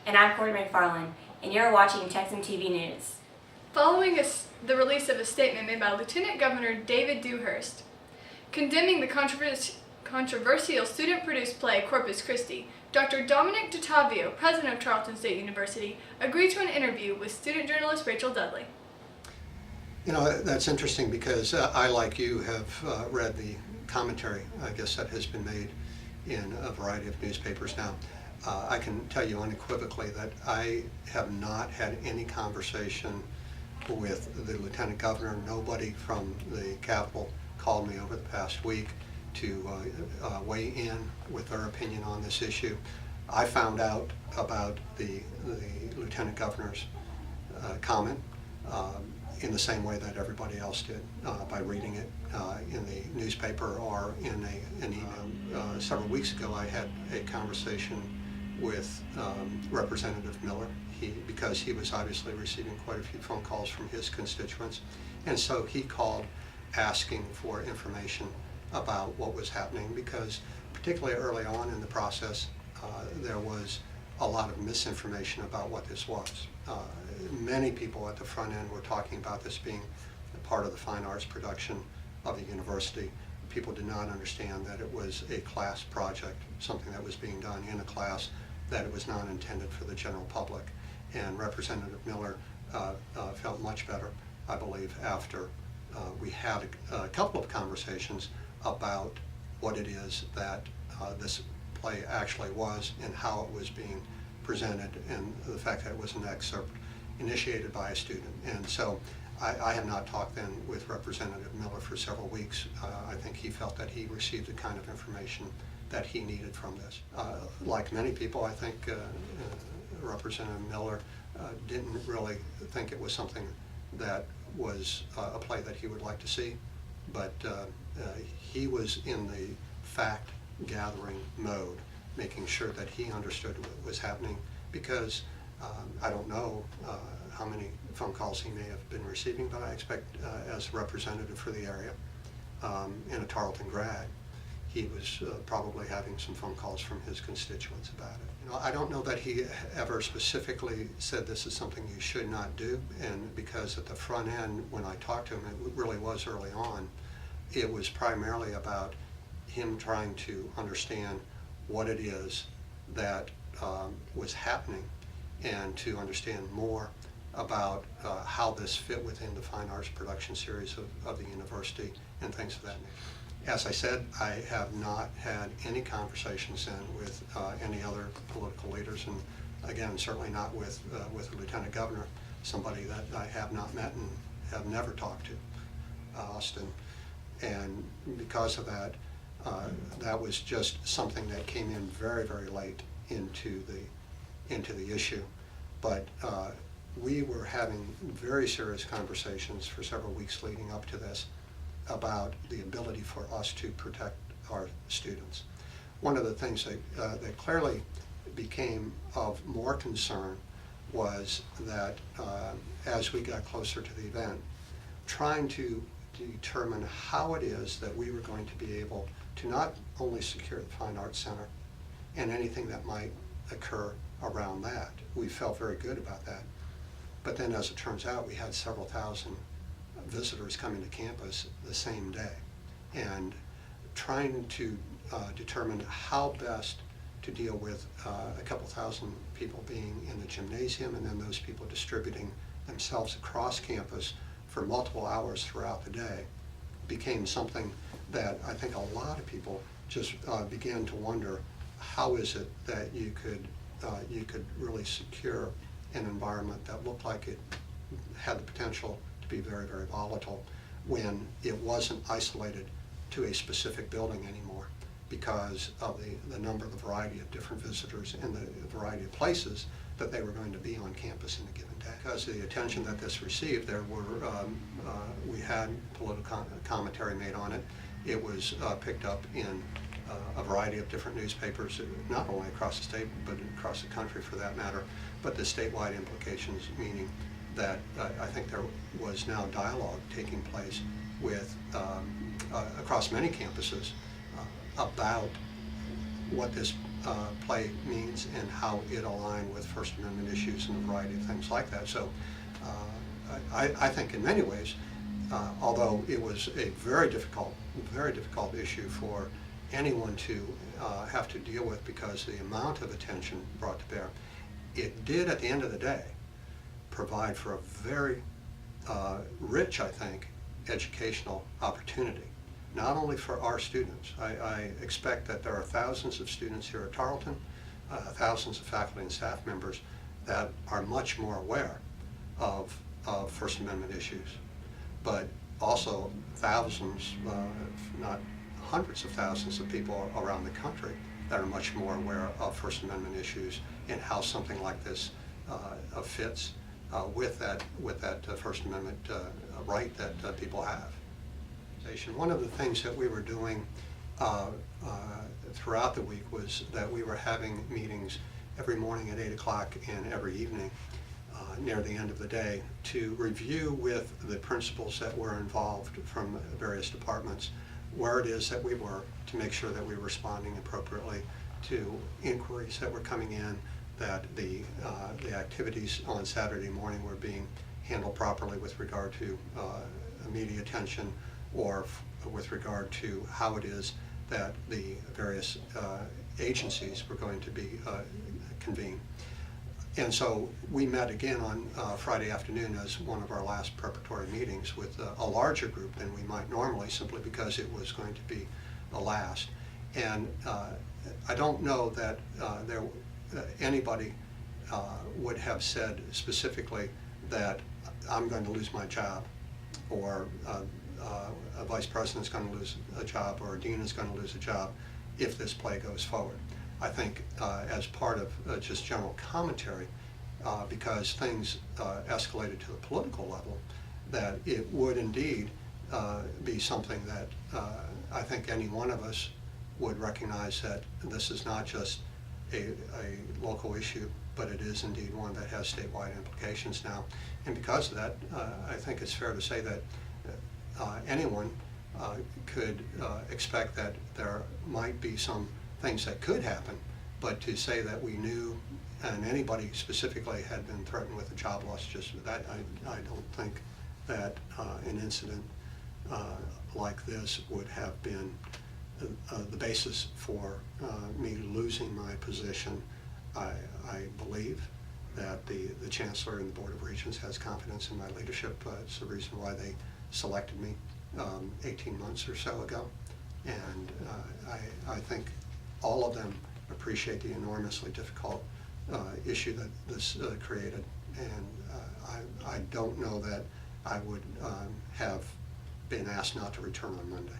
And I'm Corey McFarland, and you're watching Texan TV News. Following the release of a statement made by Lieutenant Governor David Dewhurst condemning the controversial student-produced play Corpus Christi, Dr. Dominic DeTavio, president of Tarleton State University, agreed to an interview with student journalist Rachel Dudley. You know, that's interesting because I, like you, have read the commentary, I guess, that has been made in a variety of newspapers now. I can tell you unequivocally that I have not had any conversation with the Lieutenant Governor. Nobody from the Capitol called me over the past week to weigh in with their opinion on this issue. I found out about the Lieutenant Governor's comment in the same way that everybody else did, by reading it in the newspaper or in an email. Several weeks ago I had a conversation with Representative Miller, because he was obviously receiving quite a few phone calls from his constituents, and so he called asking for information about what was happening, because particularly early on in the process there was a lot of misinformation about what this was. Many people at the front end were talking about this being part of the fine arts production of the university. People did not understand that it was a class project, something that was being done in a class, that it was not intended for the general public. And Representative Miller felt much better, I believe, after we had a couple of conversations about what it is that this play actually was and how it was being presented, and the fact that it was an excerpt initiated by a student. And so I have not talked then with Representative Miller for several weeks. I think he felt that he received the kind of information that he needed from this. Like many people, I think Representative Miller didn't really think it was something that was a play that he would like to see, but he was in the fact-gathering mode, making sure that he understood what was happening, because I don't know how many phone calls he may have been receiving, but I expect as a representative for the area and a Tarleton grad, he was probably having some phone calls from his constituents about it. You know, I don't know that he ever specifically said this is something you should not do, and because at the front end, when I talked to him, it really was early on, it was primarily about him trying to understand what it is that was happening, and to understand more about how this fit within the fine arts production series of the university and things of that nature. As I said, I have not had any conversations then with any other political leaders, and again, certainly not with the Lieutenant Governor, somebody that I have not met and have never talked to, Austin. And because of that, that was just something that came in very, very late into the issue. But we were having very serious conversations for several weeks leading up to this about the ability for us to protect our students. One of the things that clearly became of more concern was that as we got closer to the event, trying to determine how it is that we were going to be able to not only secure the Fine Arts Center and anything that might occur around that. We felt very good about that. But then, as it turns out, we had several thousand visitors coming to campus the same day, and trying to determine how best to deal with a couple thousand people being in the gymnasium, and then those people distributing themselves across campus for multiple hours throughout the day became something that I think a lot of people just began to wonder, how is it that you could really secure an environment that looked like it had the potential to be very, very volatile when it wasn't isolated to a specific building anymore, because of the number, the variety of different visitors and the variety of places that they were going to be on campus in a given day. Because of the attention that this received, there were we had political commentary made on it. It was picked up in a variety of different newspapers, not only across the state, but across the country for that matter. But the statewide implications, meaning that I think there was now dialogue taking place with across many campuses about what this play means and how it aligned with First Amendment issues and a variety of things like that. So I think in many ways, although it was a very difficult issue for anyone to have to deal with because the amount of attention brought to bear, it did at the end of the day provide for a very rich, I think, educational opportunity, not only for our students. I expect that there are thousands of students here at Tarleton, thousands of faculty and staff members that are much more aware of First Amendment issues, but also thousands, if not hundreds of thousands of people around the country that are much more aware of First Amendment issues and how something like this fits with that First Amendment right that people have. One of the things that we were doing throughout the week was that we were having meetings every morning at 8 o'clock and every evening near the end of the day to review with the principals that were involved from various departments where it is that we were, to make sure that we were responding appropriately to inquiries that were coming in, that the activities on Saturday morning were being handled properly with regard to media attention, or with regard to how it is that the various agencies were going to be convened. And so we met again on Friday afternoon as one of our last preparatory meetings with a larger group than we might normally, simply because it was going to be the last. And I don't know that anybody would have said specifically that I'm going to lose my job, or a vice president's going to lose a job, or a dean is going to lose a job if this play goes forward. I think as part of just general commentary, because things escalated to the political level, that it would indeed be something that I think any one of us would recognize that this is not just a local issue, but it is indeed one that has statewide implications now. And because of that, I think it's fair to say that anyone could expect that there might be some things that could happen, but to say that we knew and anybody specifically had been threatened with a job loss, just that, I don't think that an incident like this would have been the basis for me losing my position. I believe that the Chancellor and the Board of Regents has confidence in my leadership. It's the reason why they selected me 18 months or so ago. And I think all of them appreciate the enormously difficult issue that this created. And I don't know that I would have been asked not to return on Monday.